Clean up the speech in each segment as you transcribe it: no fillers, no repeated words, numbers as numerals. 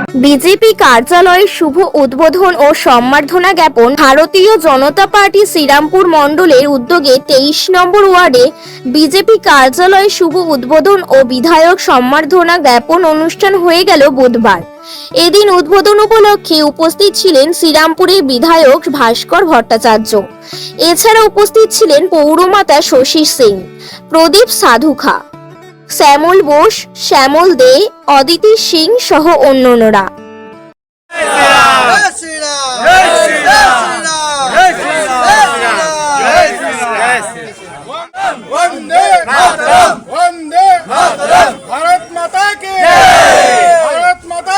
BJP কার্যালয়ের শুভ উদ্বোধন ও সম্বর্ধনা জ্ঞাপন ভারতীয় জনতা পার্টি শ্রীরামপুর মণ্ডলের উদ্যোগে 23 নম্বর ওয়ার্ডে বিজেপি কার্যালয়ের শুভ উদ্বোধন ও বিধায়ক সম্বর্ধনা জ্ঞাপন অনুষ্ঠান হয়ে গেল বুধবার। এদিন উদ্বোধন উপলক্ষে উপস্থিত ছিলেন শ্রীরামপুরের বিধায়ক ভাস্কর ভট্টাচার্য। এছাড়া উপস্থিত ছিলেন পৌরমাতা শশী সিং, প্রদীপ সাধুখা, শ্যামল বোস, শ্যামল দে, অদিতি সিং সহ অন্যান্যরা। भारत माता की भारत माता।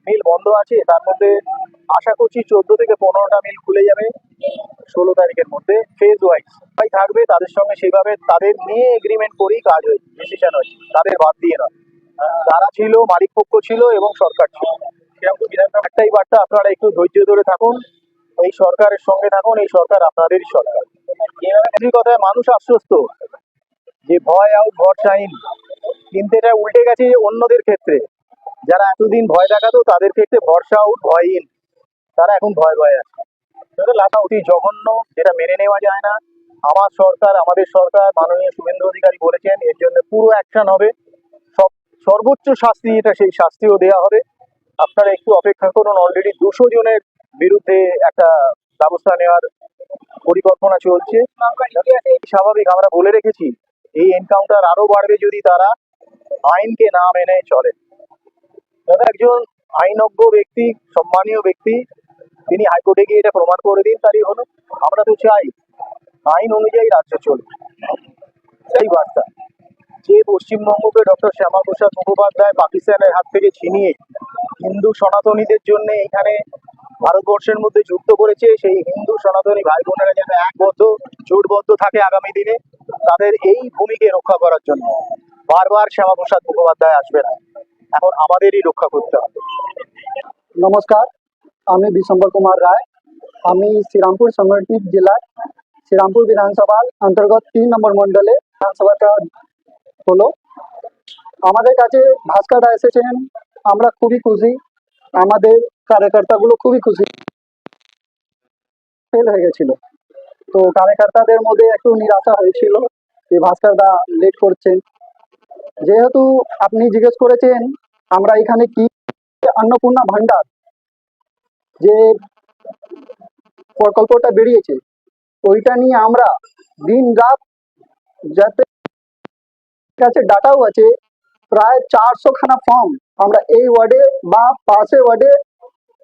মিল বন্ধ আছে, তার মধ্যে আশা করছি 14 থেকে 15টা মিল খুলে যাবে 16 তারিখের মধ্যে। ফেজ ওয়াইজ থাকবে, তাদের সঙ্গে সেইভাবে তাদের নিয়ে এগ্রিমেন্ট করেই কাজ হয়েছে, ডিসিশন হয়েছে, তাদের বাদ দিয়ে নয়। তারা ছিল, মালিক পক্ষ ছিল এবং সরকার ছিল। একটাই বার্তা, আপনারা একটু ধৈর্য ধরে থাকুন, এই সরকারের সঙ্গে থাকুন, এই সরকার আপনাদেরই সরকার। এই কথায় মানুষ আশ্বস্ত যে ভয় আউট ভরসা ইন, কিন্তু এটা উল্টে গেছে অন্যদের ক্ষেত্রে। যারা এতদিন ভয় দেখাতো তাদের ক্ষেত্রে ভরসা আউট ভয়হীন, তারা এখন ভয় ভয় আছে। অতি জঘন্য, যেটা মেনে নেওয়া যায় না। আমার সরকার, আমাদের সরকার, মাননীয় শুভেন্দু অধিকারী বলেছেন এর জন্য পুরো অ্যাকশন হবে, সর্বোচ্চ শাস্তি এটা, সেই শাস্তিও দেওয়া হবে। আপনারা একটু অপেক্ষা করুন। অলরেডি 200 জনের বিরুদ্ধে একটা ব্যবস্থা নেওয়ার পরিকল্পনা চলছে। স্বাভাবিক, আমরা বলে রেখেছি এই এনকাউন্টার আরো বাড়বে যদি তারা আইনকে না মেনে চলে। দাদা একজন আইনজ্ঞ ব্যক্তি, সম্মানীয় ব্যক্তি, তিনি হাইকোর্টে গিয়ে এটা প্রমাণ করে দিন, তারই হলো। আমরা তো চাই আইন অনুযায়ী রাজ্য চলবে, সেই বার্তা। যে পশ্চিমবঙ্গকে ডক্টর শ্যামাপ্রসাদ মুখোপাধ্যায় পাকিস্তানের হাত থেকে ছিনিয়ে হিন্দু সনাতনীদের জন্য এখানে ভারতবর্ষের মধ্যে যুক্ত করেছে, সেই হিন্দু সনাতনী ভাই বোনেরা যেন একবদ্ধ জোটবদ্ধ থাকে আগামী দিনে তাদের এই ভূমিকে রক্ষা করার জন্য। বারবার শ্যামাপ্রসাদ মুখোপাধ্যায় আসবে না, এখন আমাদেরই রক্ষা করতে হবে। নমস্কার, আমি বিশম্বর কুমার রায়। আমি শ্রীরামপুর সংগঠিত জেলার শ্রীরামপুর বিধানসভার অন্তর্গত 3 নম্বর মন্ডলে বিধানসভাটা হলো। আমাদের কাছে ভাস্কর দা এসেছেন, আমরা খুবই খুশি, আমাদের কার্যকর্তাগুলো খুবই খুশি। ফেল হয়ে গেছিল, তো কার্যকর্তাদের মধ্যে একটু নিরাশা হয়েছিল যে ভাস্কর দা লেট করছেন। যেহেতু আপনি জিজ্ঞেস করেছেন আমরা এখানে কি অন্নপূর্ণা ভান্ডার যে প্রকল্পটা বেরিয়েছে, ওইটা নিয়ে আমরা দিন রাত, যাতে কাছে ডাটাও আছে, প্রায় 400 খানা ফর্ম আমরা এই ওয়ার্ডে বা পাশে ওয়ার্ডে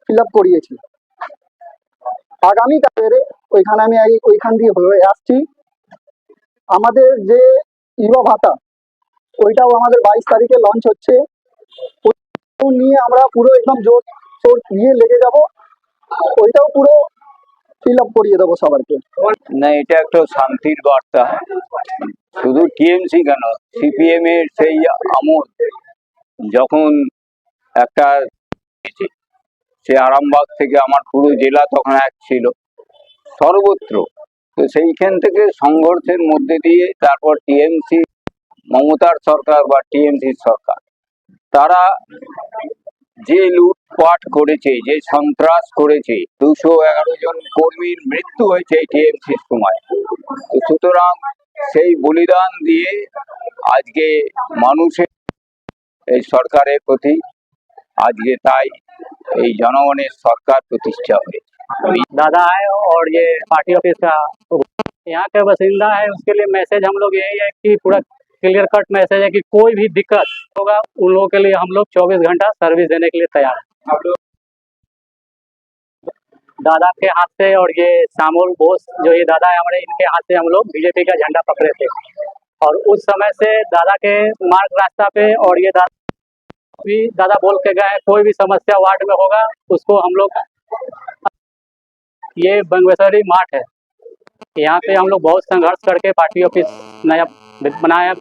ফিল আপ করিয়েছি। আগামীকালে ওইখানে আমি ওইখান দিয়ে হয়ে আসছি। আমাদের যে ইউবা ভাতা, ওইটাও আমাদের 22 তারিখে লঞ্চ হচ্ছে, নিয়ে আমরা পুরো একদম জোর সোর দিয়ে লেগে যাব, ওইটাও পুরো ফিল আপ করিয়ে দেবো সবাইকে। না, এটা একটা শান্তির বার্তা। শুধু টিএমসি কেন, সিপিএম এর সেই আমল যখন একটা সে আরামবাগ থেকে আমার পুরো জেলা তখন এক ছিল সর্বত্র, তো সেইখান থেকে সংঘর্ষের মধ্যে দিয়ে তারপর টিএমসি, মমতার সরকার বা টিএমসির সরকার, তারা যে লুটপাট করেছে, যে সন্ত্রাস করেছে, 211 জন কর্মীর মৃত্যু হয়েছে এই টিএমসির সময়। তো সুতরাং সেই বলিদান দিয়ে আজকে মানুষের এই সরকারের প্রতি আজকে তাই এই জনগণের সরকার প্রতিষ্ঠা হয়েছে। दादा है और ये पार्टी ऑफिस का यहाँ के बासिंदा है, उसके लिए मैसेज हम लोग यही है कि पूरा क्लियर कट मैसेज है कि कोई भी दिक्कत होगा उन लोगों के लिए हम लोग 24 घंटा सर्विस देने के लिए तैयार है। दादा के हाथ से और ये श्यामल बोस जो ये दादा है हमारे, इनके हाथ से हम लोग बीजेपी का झंडा पकड़े थे, और उस समय से दादा के मार्ग रास्ता पे, और ये दादा बोल के गए कोई भी समस्या वार्ड में होगा उसको हम लोग, ये बंगवेश्वरी मार्ट है, यहाँ पे हम लोग बहुत संघर्ष करके पार्टी ऑफिस नया बनाया।